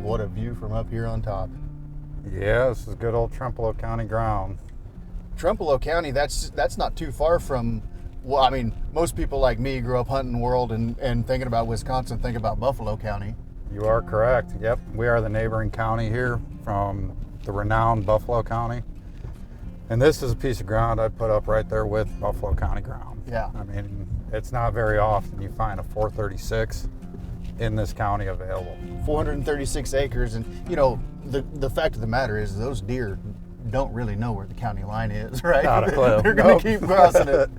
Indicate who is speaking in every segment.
Speaker 1: what a view from up here on top.
Speaker 2: Yeah, this is good old Trempealeau County ground.
Speaker 1: Trempealeau County, that's not too far from, well, I mean, most people like me grew up hunting world and thinking about Wisconsin, think about Buffalo County.
Speaker 2: You are correct. Yep, we are the neighboring county here from the renowned Buffalo County. And this is a piece of ground I put up right there with Buffalo County ground.
Speaker 1: Yeah.
Speaker 2: I mean, it's not very often you find a 436 in this county available.
Speaker 1: 436 acres, and you know, the fact of the matter is those deer don't really know where the county line is, right?
Speaker 2: Not a clue.
Speaker 1: They're gonna keep crossing it.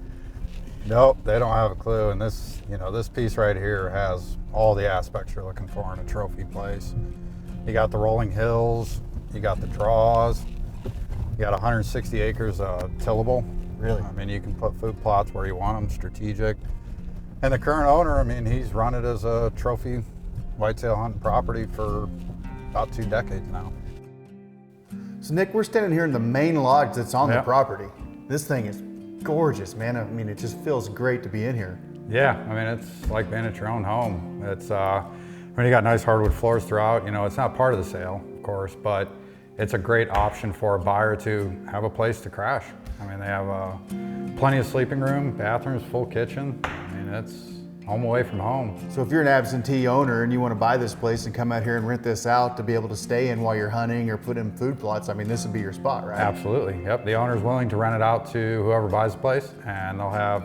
Speaker 2: Nope, they don't have a clue. And this, you know, this piece right here has all the aspects you're looking for in a trophy place. You got the rolling hills, you got the draws, you got 160 acres of tillable.
Speaker 1: Really?
Speaker 2: I mean, you can put food plots where you want them, strategic. And the current owner, I mean, he's run it as a trophy whitetail hunting property for about 2 decades now.
Speaker 1: So Nick, we're standing here in the main lodge that's on the
Speaker 2: Yep.
Speaker 1: property. This thing is gorgeous, man. I mean, it just feels great to be in here.
Speaker 2: Yeah, I mean, it's like being at your own home. It's, when you got nice hardwood floors throughout, you know, it's not part of the sale, of course, but it's a great option for a buyer to have a place to crash. I mean, they have plenty of sleeping room, bathrooms, full kitchen. I mean, it's home away from home.
Speaker 1: So if you're an absentee owner and you want to buy this place and come out here and rent this out to be able to stay in while you're hunting or put in food plots, I mean, this would be your spot, right?
Speaker 2: Absolutely, yep. The owner's willing to rent it out to whoever buys the place, and they'll have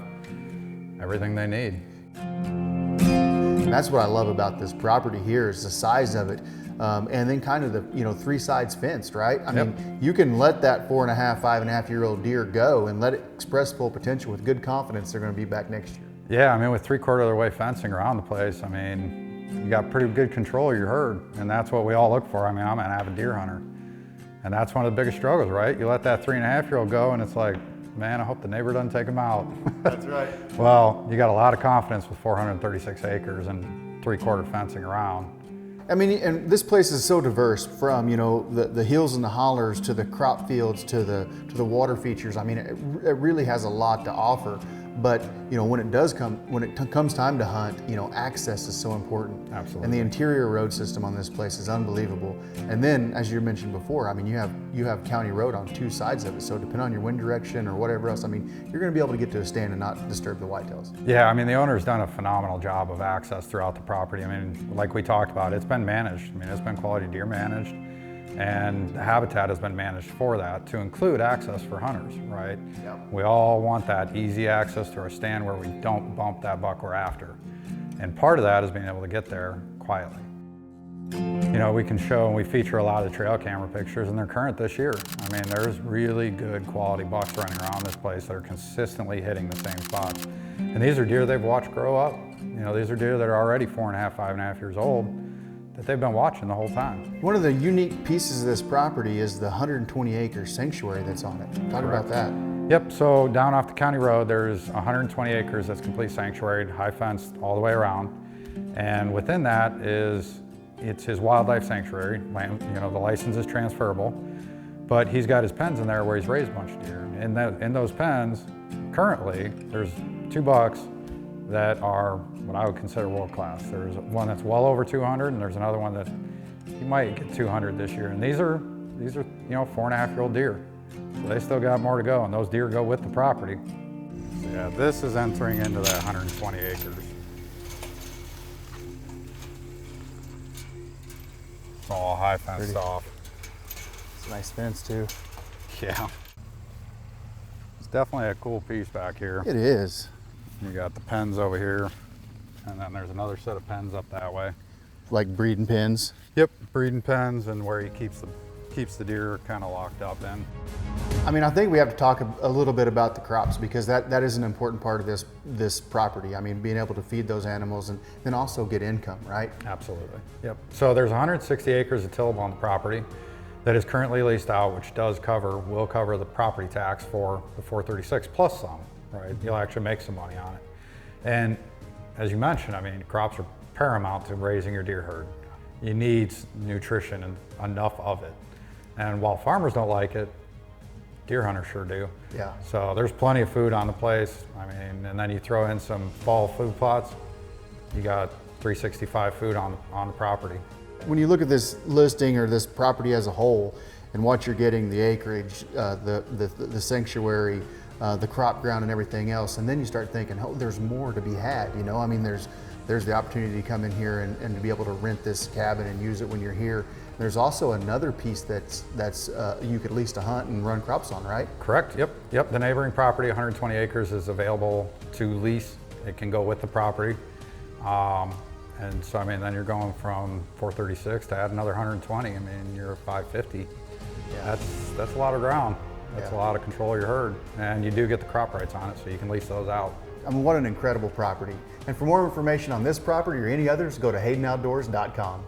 Speaker 2: everything they need.
Speaker 1: And that's what I love about this property here is the size of it. And then kind of the, you know, 3 sides fenced, right? I mean, you can let that 4.5, 5.5-year-old deer go and let it express full potential with good confidence they're going to be back next year.
Speaker 2: Yeah, I mean, with 3/4 of the way fencing around the place, I mean, you got pretty good control of your herd, and that's what we all look for. I mean, I'm an avid deer hunter, and that's one of the biggest struggles, right? You let that 3.5-year-old go, and it's like, man, I hope the neighbor doesn't take him out.
Speaker 1: That's right.
Speaker 2: Well, you got a lot of confidence with 436 acres and 3/4 fencing around.
Speaker 1: I mean, and this place is so diverse from, you know, the hills and the hollers to the crop fields to the water features. I mean, it really has a lot to offer. But, you know, when it comes time to hunt, you know, access is so important.
Speaker 2: Absolutely.
Speaker 1: And the interior road system on this place is unbelievable. And then, as you mentioned before, I mean, you have county road on 2 sides of it. So depending on your wind direction or whatever else, I mean, you're going to be able to get to a stand and not disturb the whitetails.
Speaker 2: Yeah, I mean, the owner's done a phenomenal job of access throughout the property. I mean, like we talked about, it's been managed. I mean, it's been quality deer managed, and the habitat has been managed for that to include access for hunters, right?
Speaker 1: Yep.
Speaker 2: We all want that easy access to our stand where we don't bump that buck we're after. And part of that is being able to get there quietly. You know, we can show and we feature a lot of the trail camera pictures, and they're current this year. I mean, there's really good quality bucks running around this place that are consistently hitting the same spots. And these are deer they've watched grow up. You know, these are deer that are already 4.5, 5.5 years old that they've been watching the whole time.
Speaker 1: One of the unique pieces of this property is the 120-acre sanctuary that's on it. Talk about that.
Speaker 2: Yep, so down off the county road, there's 120 acres that's complete sanctuary, high fenced all the way around. And within that it's his wildlife sanctuary. You know, the license is transferable, but he's got his pens in there where he's raised a bunch of deer. In those pens, currently, there's 2 bucks that are what I would consider world class. There's one that's well over 200, and there's another one that he might get 200 this year. And these are you know, 4.5-year-old deer. So they still got more to go, and those deer go with the property. So yeah, this is entering into that 120 acres. It's all high fenced off.
Speaker 1: It's a nice fence too.
Speaker 2: Yeah. It's definitely a cool piece back here.
Speaker 1: It is.
Speaker 2: You got the pens over here, and then there's another set of pens up that way.
Speaker 1: Like breeding pens.
Speaker 2: Yep, breeding pens, and where he keeps the deer kind of locked up in.
Speaker 1: I mean, I think we have to talk a little bit about the crops because that is an important part of this property. I mean, being able to feed those animals and then also get income, right?
Speaker 2: Absolutely. Yep. So there's 160 acres of tillable on the property that is currently leased out, which will cover the property tax for the 436 plus some, right? You'll actually make some money on it. And as you mentioned, I mean, crops are paramount to raising your deer herd. You need nutrition and enough of it. And while farmers don't like it, deer hunters sure do.
Speaker 1: Yeah.
Speaker 2: So there's plenty of food on the place. I mean, and then you throw in some fall food plots, you got 365 food on the property.
Speaker 1: When you look at this listing or this property as a whole and what you're getting, the acreage, the sanctuary, the crop ground and everything else, and then you start thinking, oh, there's more to be had, you know? I mean, there's the opportunity to come in here and to be able to rent this cabin and use it when you're here. There's also another piece that's you could lease to hunt and run crops on, right?
Speaker 2: Correct, yep. The neighboring property, 120 acres, is available to lease. It can go with the property. And so, I mean, then you're going from 436 to add another 120. I mean, you're 550.
Speaker 1: Yeah.
Speaker 2: That's a lot of ground. That's
Speaker 1: Yeah.
Speaker 2: a lot of control of your herd. And you do get the crop rights on it, so you can lease those out.
Speaker 1: I mean, what an incredible property. And for more information on this property or any others, go to HaydenOutdoors.com.